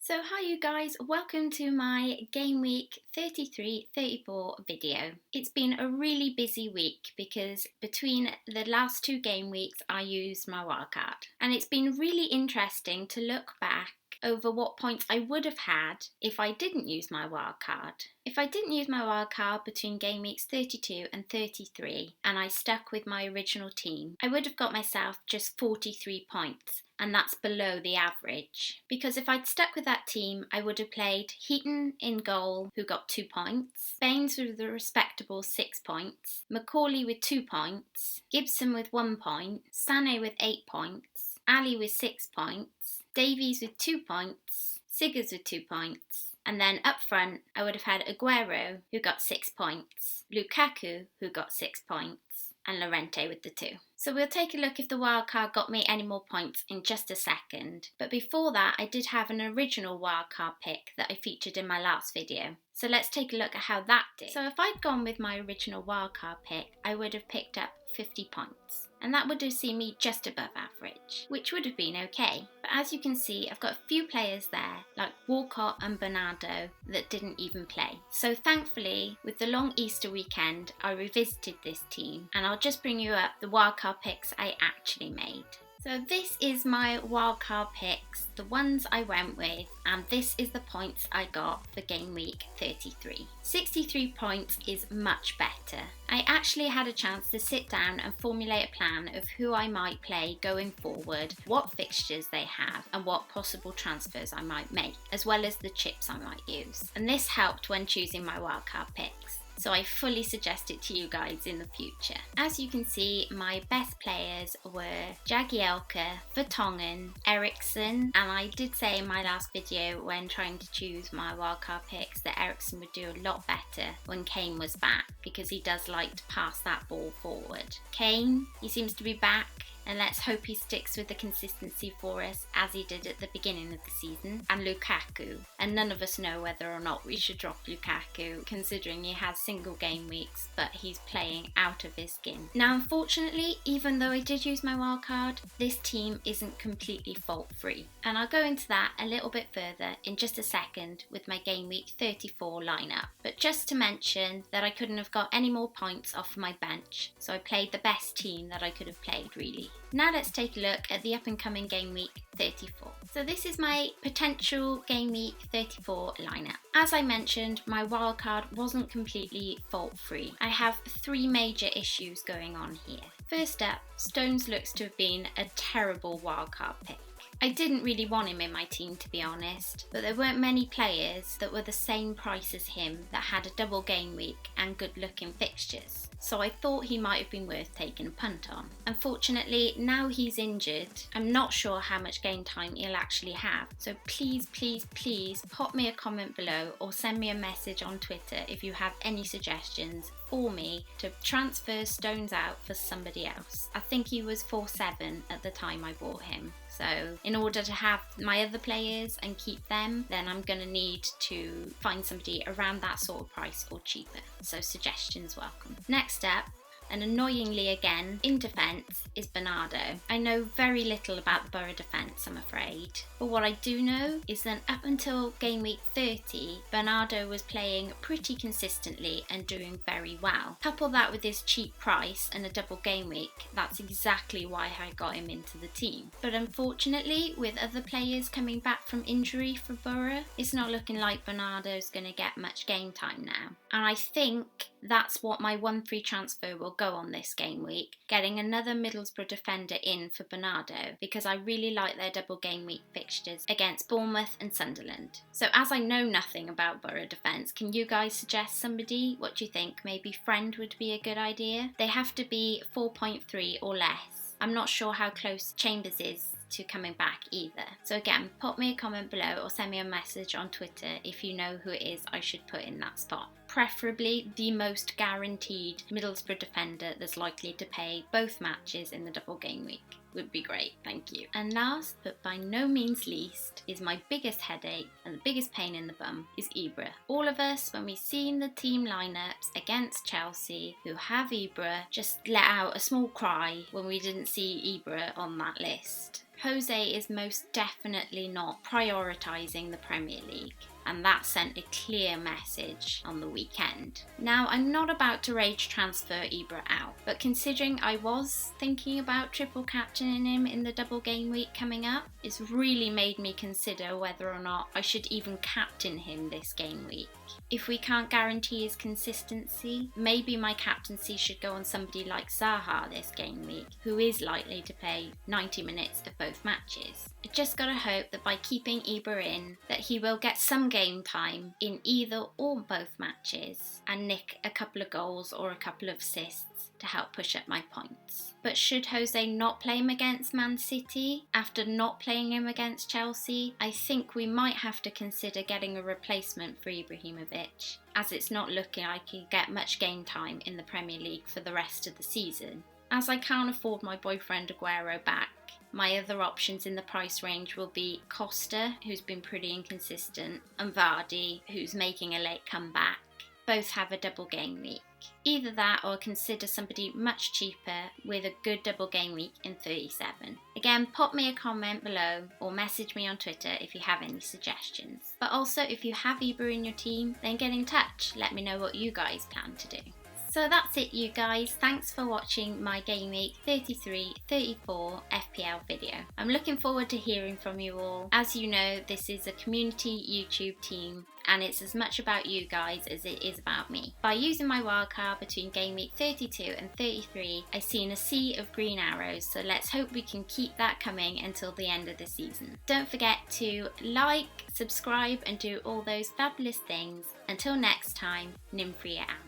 So hi you guys, welcome to my Game Week 33-34 video. It's been a really busy week because between the last two game weeks I used my wildcard. And it's been really interesting to look back over what points I would have had if I didn't use my wildcard. If I didn't use my wildcard between game weeks 32 and 33 and I stuck with my original team, I would have got myself just 43 points. And that's below the average. Because if I'd stuck with that team, I would have played Heaton in goal, who got 2 points, Baines with a respectable 6 points, Macaulay with 2 points, Gibson with 1 point, Sané with 8 points, Ali with 6 points, Davies with 2 points, Siggers with 2 points, and then up front I would have had Aguero, who got 6 points, Lukaku, who got 6 points, and Llorente with the 2. So we'll take a look if the wildcard got me any more points in just a second. But before that, I did have an original wildcard pick that I featured in my last video. So let's take a look at how that did. So if I'd gone with my original wildcard pick, I would have picked up 50 points. And that would have seen me just above average, which would have been okay. But as you can see, I've got a few players there, like Walcott and Bernardo, that didn't even play. So thankfully, with the long Easter weekend, I revisited this team, and I'll just bring you up the wildcard picks I actually made. So this is my wildcard picks, the ones I went with, and this is the points I got for game week 33. 63 points is much better. I actually had a chance to sit down and formulate a plan of who I might play going forward, what fixtures they have, and what possible transfers I might make, as well as the chips I might use. And this helped when choosing my wildcard picks. So I fully suggest it to you guys in the future. As you can see, my best players were Jagielka, Vertonghen, Ericsson, and I did say in my last video when trying to choose my wildcard picks that Ericsson would do a lot better when Kane was back because he does like to pass that ball forward. Kane, he seems to be back. And let's hope he sticks with the consistency for us as he did at the beginning of the season. And Lukaku. And none of us know whether or not we should drop Lukaku, considering he has single game weeks, but he's playing out of his skin. Now, unfortunately, even though I did use my wildcard, this team isn't completely fault free. And I'll go into that a little bit further in just a second with my game week 34 lineup. But just to mention that I couldn't have got any more points off my bench, so I played the best team that I could have played, really. Now let's take a look at the up and coming game week 34. So this is my potential game week 34 lineup. As I mentioned, my wildcard wasn't completely fault free. I have 3 major issues going on here. First up, Stones looks to have been a terrible wildcard pick. I didn't really want him in my team, to be honest, but there weren't many players that were the same price as him that had a double game week and good looking fixtures. So I thought he might have been worth taking a punt on. Unfortunately, now he's injured, I'm not sure how much game time he'll actually have. So please, please, please pop me a comment below or send me a message on Twitter if you have any suggestions for me to transfer Stones out for somebody else. I think he was 4.7 at the time I bought him. So in order to have my other players and keep them, then I'm going to need to find somebody around that sort of price or cheaper. So suggestions welcome. Next up, and annoyingly again, in defence, is Bernardo. I know very little about the Borough defence, I'm afraid. But what I do know is that up until game week 30, Bernardo was playing pretty consistently and doing very well. Couple that with his cheap price and a double game week, that's exactly why I got him into the team. But unfortunately, with other players coming back from injury for Borough, it's not looking like Bernardo's going to get much game time now. And I think that's what my 1-3 transfer will go on this game week, getting another Middlesbrough defender in for Bernardo because I really like their double game week fixtures against Bournemouth and Sunderland. So as I know nothing about Borough defence, can you guys suggest somebody? What do you think? Maybe Friend would be a good idea? They have to be 4.3 or less. I'm not sure how close Chambers is to coming back either. So again, pop me a comment below or send me a message on Twitter if you know who it is I should put in that spot. Preferably the most guaranteed Middlesbrough defender that's likely to play both matches in the double game week. Would be great, thank you. And last but by no means least is my biggest headache and the biggest pain in the bum is Ibra. All of us, when we've seen the team lineups against Chelsea who have Ibra, just let out a small cry when we didn't see Ibra on that list. Jose is most definitely not prioritising the Premier League, and that sent a clear message on the weekend. Now, I'm not about to rage transfer Ibra out, but considering I was thinking about triple captaining him in the double game week coming up, it's really made me consider whether or not I should even captain him this game week. If we can't guarantee his consistency, maybe my captaincy should go on somebody like Zaha this game week, who is likely to play 90 minutes of both matches. I just gotta hope that by keeping Ibra in, that he will get some game time in either or both matches and nick a couple of goals or a couple of assists to help push up my points. But should Jose not play him against Man City after not playing him against Chelsea, I think we might have to consider getting a replacement for Ibrahimovic, as it's not looking like he'll get much game time in the Premier League for the rest of the season. As I can't afford my boyfriend Aguero back, my other options in the price range will be Costa, who's been pretty inconsistent, and Vardy, who's making a late comeback. Both have a double game week. Either that or consider somebody much cheaper with a good double game week in 37. Again, pop me a comment below or message me on Twitter if you have any suggestions. But also, if you have Ibra in your team, then get in touch. Let me know what you guys plan to do. So that's it, you guys. Thanks for watching my Game Week 33-34 FPL video. I'm looking forward to hearing from you all. As you know, this is a community YouTube team, and it's as much about you guys as it is about me. By using my wildcard between Game Week 32 and 33, I've seen a sea of green arrows, so let's hope we can keep that coming until the end of the season. Don't forget to like, subscribe, and do all those fabulous things. Until next time, Nymphrya out.